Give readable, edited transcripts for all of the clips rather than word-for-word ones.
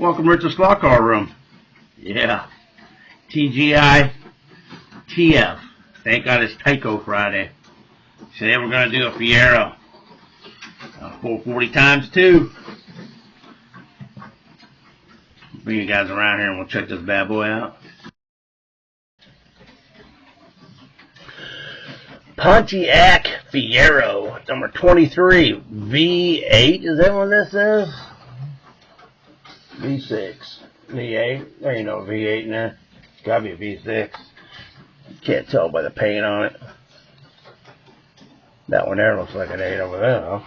Welcome to the Squad Car Room. Yeah. TGI TF. Thank God it's Tyco Friday. Today we're going to do a Fiero. 440 times 2. Bring you guys around here and we'll check this bad boy out. Pontiac Fiero, number 23, V8. Is that what this is? V6. V8. There ain't no V8 in there. It's gotta be a V6. Can't tell by the paint on it. That one there looks like an 8 over there, though.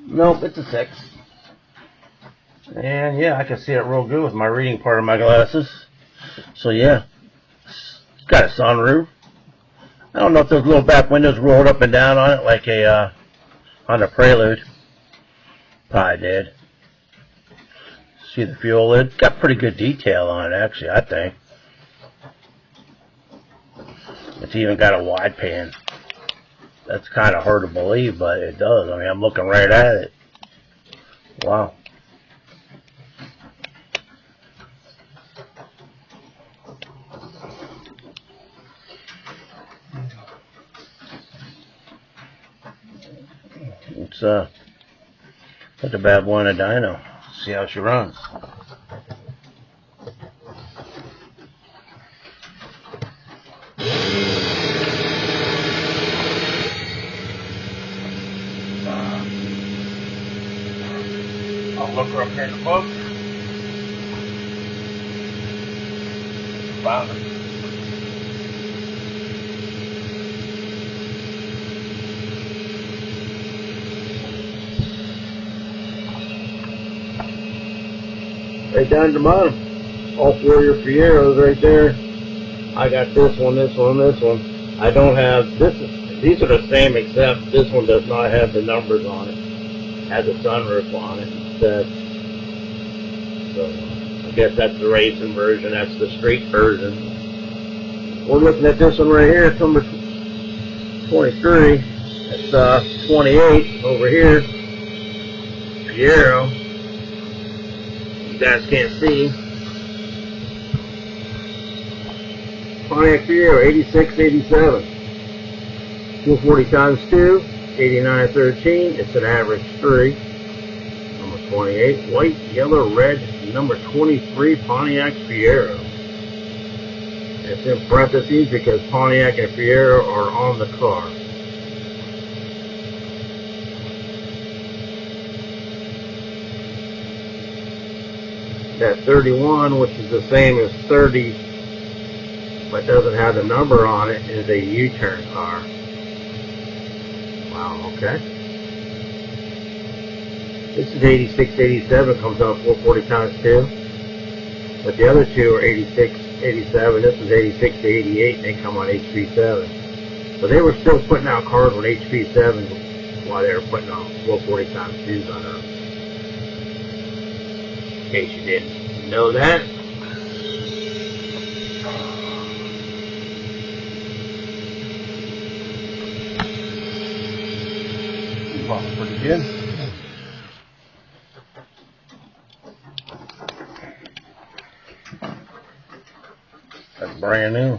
Nope, it's a 6. And yeah, I can see it real good with my reading part of my glasses. So yeah, it's got a sunroof. I don't know if those little back windows rolled up and down on it like a on the Prelude. Probably did. See the fuel lid? Got pretty good detail on it, actually, I think. It's even got a wide pan. That's kind of hard to believe, but it does. I mean, I'm looking right at it. Wow. Let's put the bad boy in a dyno. See how she runs. I'll look her up here in the book. Found it. Right down to the bottom. All 4 of your Fieros right there. I got this one, this one, this one. I don't have this. These are the same except this one does not have the numbers on it. It has a sunroof on it instead. So I guess that's the racing version. That's the street version. We're looking at this one right here. It's number 23. It's 28 over here. Fiero. You guys can't see. Pontiac Fiero, 86, 87. 440 times 2, 89, 13. It's an average 3. Number 28. White, yellow, red. Number 23, Pontiac Fiero. It's in parentheses because Pontiac and Fiero are on the car. That 31, which is the same as 30, but doesn't have the number on it, is a U-turn car. Wow, okay. This is 86, 87, comes out 440 times 2. But the other two are 86, 87. This is 86 to 88, and they come on HP7. So they were still putting out cars with HP7s while they were putting out 440 times 2s on them. In case you didn't know that. Well, pretty good. That's brand new.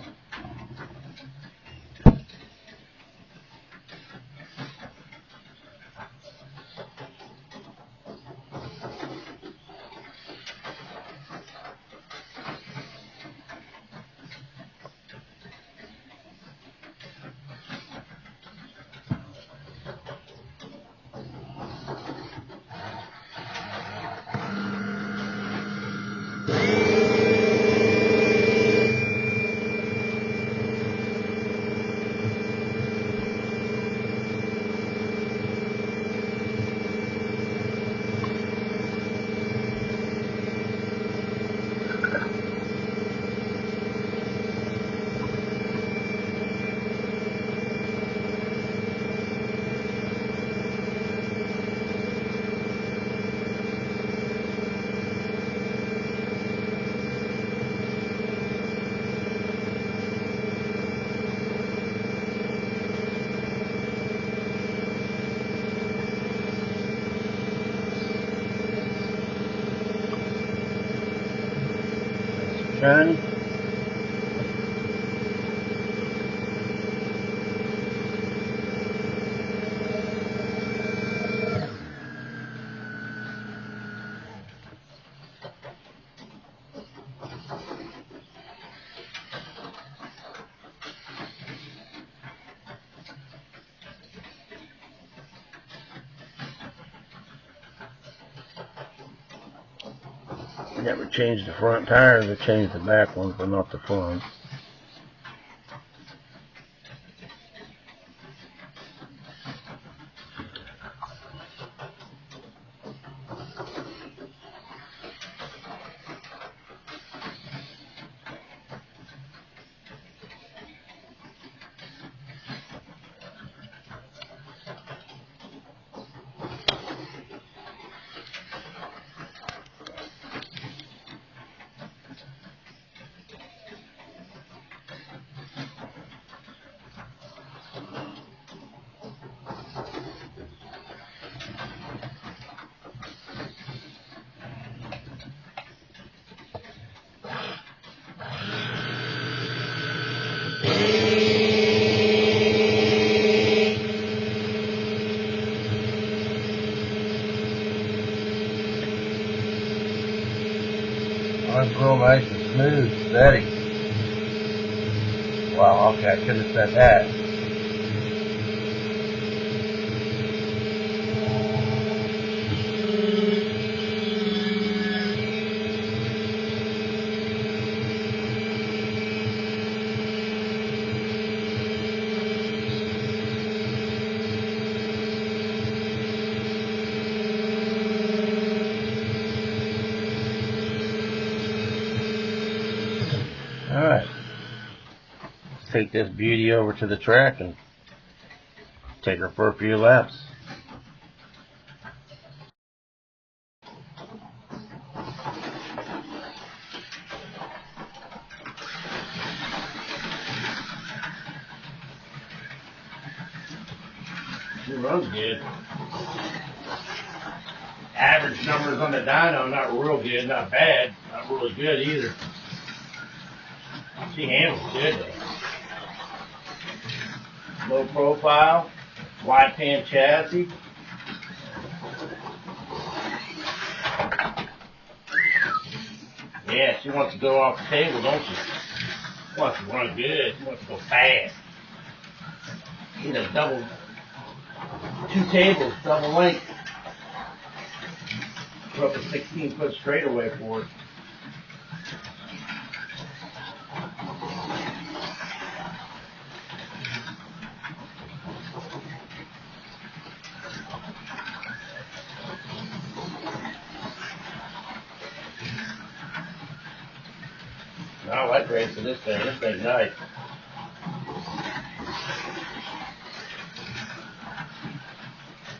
turn. Never changed the front tires, I changed the back ones, but not the front. Runs real nice and smooth, steady. Wow, okay, I could have said that. Alright, let's take this beauty over to the track and take her for a few laps. She runs good. Average numbers on the dyno, not real good, not bad, not really good either. She handles good though. Low profile, wide pan chassis. Yeah, she wants to go off the table, don't she? She wants to run good. She wants to go fast. Need a double, 2 tables, double length. Put up a 16-foot straightaway for it. I like racing this thing. This thing's nice.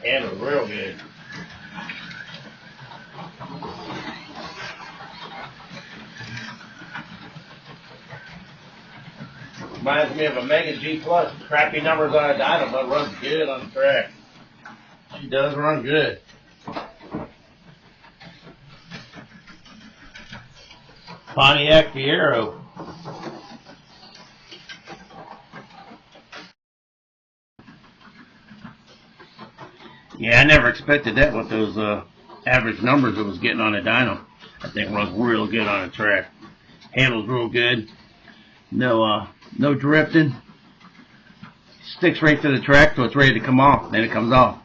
Handles real good. Reminds me of a Mega G Plus. Crappy numbers on a dyno, but runs good on the track. She does run good. Pontiac Fiero. Yeah, I never expected that with those average numbers it was getting on a dyno. I think it runs real good on a track. Handles real good. No drifting. Sticks right to the track till it's ready to come off. Then it comes off.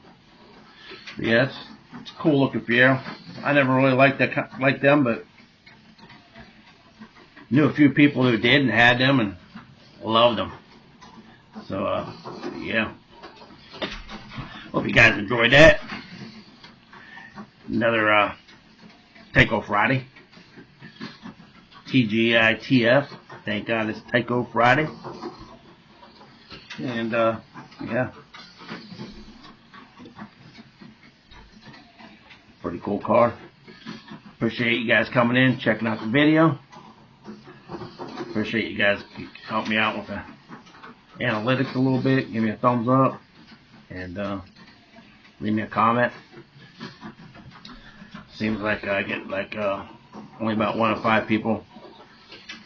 But yeah, it's a cool looking Fiero. I never really liked them, but knew a few people who did and had them and loved them. So yeah. Hope you guys enjoyed that. Another Tyco Friday. TGITF. Thank God it's Tyco Friday. And yeah. Pretty cool car. Appreciate you guys coming in, checking out the video. Appreciate you guys help me out with the analytics a little bit. Give me a thumbs up and leave me a comment. Seems like I get like only about 1 of 5 people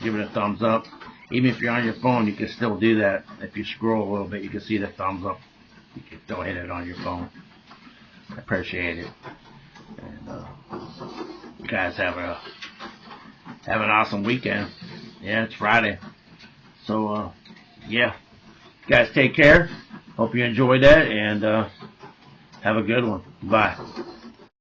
give it a thumbs up. Even if you're on your phone, you can still do that. If you scroll a little bit, you can see the thumbs up. You can still hit it on your phone. I appreciate it. And you guys have an awesome weekend. Yeah, it's Friday. So yeah, you guys take care. Hope you enjoyed that, and have a good one. Bye.